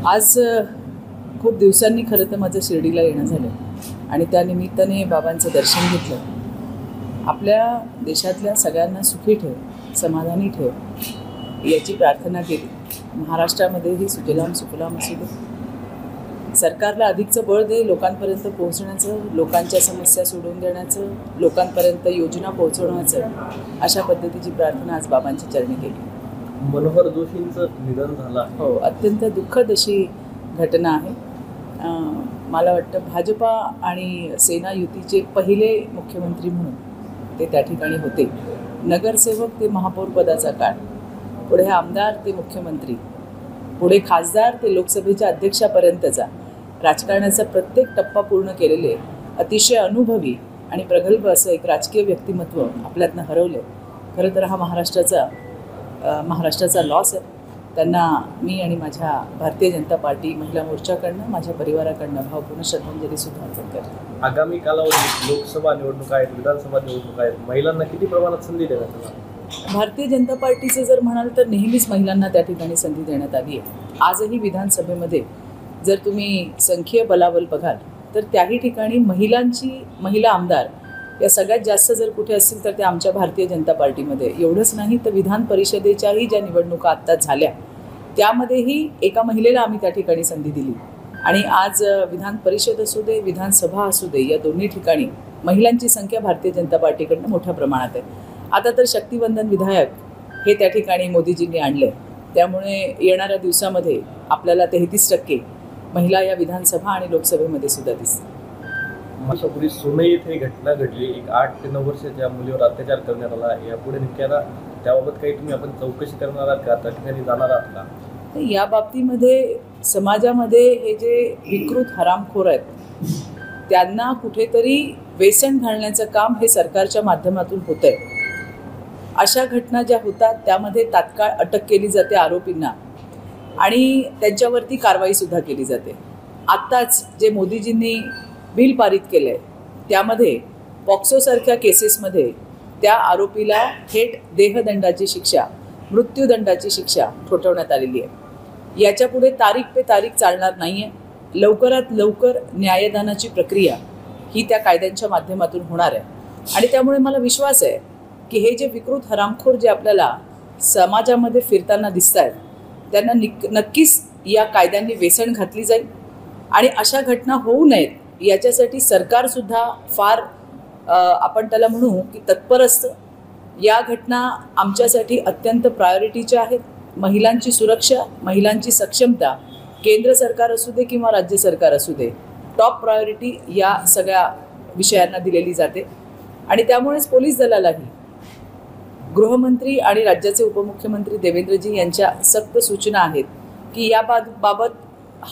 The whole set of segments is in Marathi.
आज खूप दिवसांनी खरं तर माझं शिर्डीला येणं झालं आणि त्या निमित्ताने बाबांचं दर्शन घेतलं। आपल्या देशातल्या सगळ्यांना सुखी ठेव, समाधानी ठेव याची प्रार्थना केली। महाराष्ट्रामध्येही सुजलाम सुफलाम असू दे, सरकारला अधिकचं बळ दे, लोकांपर्यंत पोहोचण्याचं, लोकांच्या समस्या सोडवून देण्याचं, लोकांपर्यंत योजना पोहोचवण्याचं, अशा पद्धतीची प्रार्थना आज बाबांच्या चरणी केली। मनोहर जोशींचं निधन झालं। हो, अत्यंत दुःखद अशी घटना आहे। मला वाटतं भाजपा आणि सेना युतीचे पहिले मुख्यमंत्री म्हणून ते त्या ठिकाणी होते। नगरसेवक ते महापौर पदाचा काळ, पुढे आमदार ते मुख्यमंत्री, पुढे खासदार ते लोकसभेच्या अध्यक्षापर्यंतचा राजकारणाचा प्रत्येक टप्पा पूर्ण केलेले अतिशय अनुभवी आणि प्रगल्भ असं एक राजकीय व्यक्तिमत्व आपल्यातनं हरवलं। खरं तर हा महाराष्ट्राचा लॉस आहे। त्यांना मी आणि माझ्या भारतीय जनता पार्टी महिला मोर्चाकडनं, माझ्या परिवाराकडनं भावपूर्ण श्रद्धांजली सुद्धा अर्पण करते। आगामी कालावधीत लोकसभा निवडणुका आहेत, विधानसभा निवडणुका आहेत, महिलांना किती प्रमाणात संधी देण्यात येणार? भारतीय जनता पार्टीचं जर म्हणाल तर नेहमीच महिलांना त्या ठिकाणी संधी देण्यात आली आहे। आजही विधानसभेमध्ये जर तुम्ही संख्यीय बलाबल बघाल तर त्याही ठिकाणी महिला आमदार या सगळ्यात जास्त जर कुठे असतील तर ते आमच्या भारतीय जनता पार्टीमध्ये। एवढंच नाही तर विधान परिषदेच्याही ज्या निवडणुका आत्ताच झाल्या त्यामध्येही एका महिलेला आम्ही त्या ठिकाणी संधी दिली आणि आज विधान परिषद असू दे, विधानसभा असू दे, या दोन्ही ठिकाणी महिलांची संख्या भारतीय जनता पार्टीकडनं मोठ्या प्रमाणात आहे। आता तर शक्तिवंदन विधायक हे त्या ठिकाणी मोदीजींनी आणले, त्यामुळे येणाऱ्या दिवसामध्ये आपल्याला 33% महिला या विधानसभा आणि लोकसभेमध्ये सुद्धा दिसतील। वर्षापूर्वी सोनई येथे घटना घडली, एक 8 ते 9 वर्षाच्या मुलीवर अत्याचार करण्यात आला। यापुढे नेमक्या त्याबाबत काही तुम्ही आपण चौकशी करणार आहात का, त्या ठिकाणी जाणार आहात का? या बाबतीमध्ये समाजामध्ये हे जे विकृत हरामखोर आहेत त्यांना कुठेतरी वेसण घालण्याचं काम हे सरकारच्या माध्यमातून होत आहे। अशा घटना ज्या होतात त्यामध्ये तात्काळ अटक केली जाते आरोपींना आणि त्यांच्यावरती कारवाईसुद्धा केली जाते। आत्ताच जे मोदीजींनी बिल पारित केलं आहे त्यामध्ये पॉक्सोसारख्या केसेसमध्ये त्या आरोपीला थेट देहदंडाची शिक्षा, मृत्यूदंडाची शिक्षा ठोठावण्यात आलेली आहे। याच्यापुढे तारीख पे तारीख चालणार नाही आहे। लवकरात लवकर न्यायदानाची प्रक्रिया ही त्या कायद्यांच्या माध्यमातून होणार आहे आणि त्यामुळे मला विश्वास आहे की हे जे विकृत हरामखोर जे आपल्याला समाजामध्ये फिरताना दिसत आहेत त्यांना नक्कीच या कायद्यांनी वेसण घातली जाईल आणि अशा घटना होऊ नयेत याच्यासाठी सरकारसुद्धा फार आपण त्याला म्हणू की तत्पर असतं। या घटना आमच्यासाठी अत्यंत प्रायोरिटीच्या आहेत। महिलांची सुरक्षा, महिलांची सक्षमता केंद्र सरकार असू दे किंवा राज्य सरकार असू दे, टॉप प्रायोरिटी या सगळ्या विषयांना दिलेली जाते आणि त्यामुळेच पोलीस दलालाही गृहमंत्री आणि राज्याचे उपमुख्यमंत्री देवेंद्रजी यांच्या सक्त सूचना आहेत की या बाबत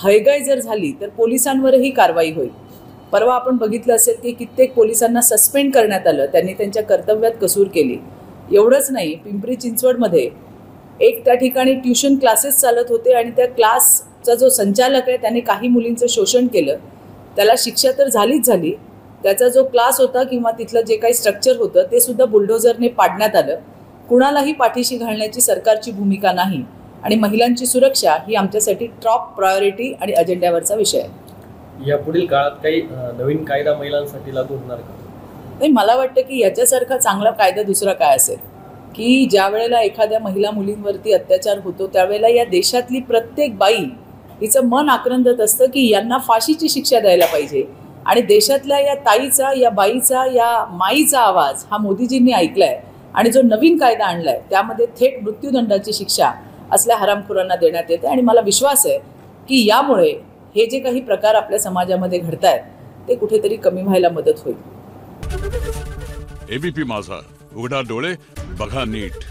हयगय जर झाली तर पोलिसांवरही कारवाई होईल। परवा आपण बघितलं असेल की कित्येक पोलिसांना सस्पेंड करण्यात आलं, त्यांनी त्यांच्या कर्तव्यात कसूर केली। एवढंच नाही, पिंपरी चिंचवडमध्ये एक त्या ठिकाणी ट्युशन क्लासेस चालत होते आणि त्या क्लासचा जो संचालक आहे त्याने काही मुलींचं शोषण केलं, त्याला शिक्षा तर झालीच झाली, त्याचा जो क्लास होता किंवा तिथलं जे काही स्ट्रक्चर होतं ते सुद्धा बुलडोझरने पाडण्यात आलं। कुणालाही पाठीशी घालण्याची सरकारची भूमिका नाही आणि महिलांची सुरक्षा ही आमच्यासाठी टॉप प्रायोरिटी आणि अजेंड्यावरचा विषय आहे। या पुढील काळात काही नवीन कायदा महिलांसाठी लागू होणार का? नाही, मला वाटतं की याच्यासारखा चांगला कायदा दुसरा काय असेल की ज्या वेळेला एखाद्या महिला मुलींवरती अत्याचार होतो त्यावेळेला या देशातली प्रत्येक बाई हिचं मन आक्रंदत असतं की यांना फाशीची शिक्षा द्यायला पाहिजे आणि देशातल्या या ताईचा, या बाईचा, या माईचा आवाज हा मोदीजींनी ऐकलाय आणि जो नवीन कायदा आणलाय त्यामध्ये थेट मृत्यूदंडाची शिक्षा असल्या हरामखोरांना देण्यात येते आणि मला विश्वास आहे की यामुळे हे जे काही प्रकार आपल्या समाजामध्ये घडतायत ते कुठेतरी कमी व्हायला मदत होईल। एबीपी माझा, उघडा डोळे बघा नीट।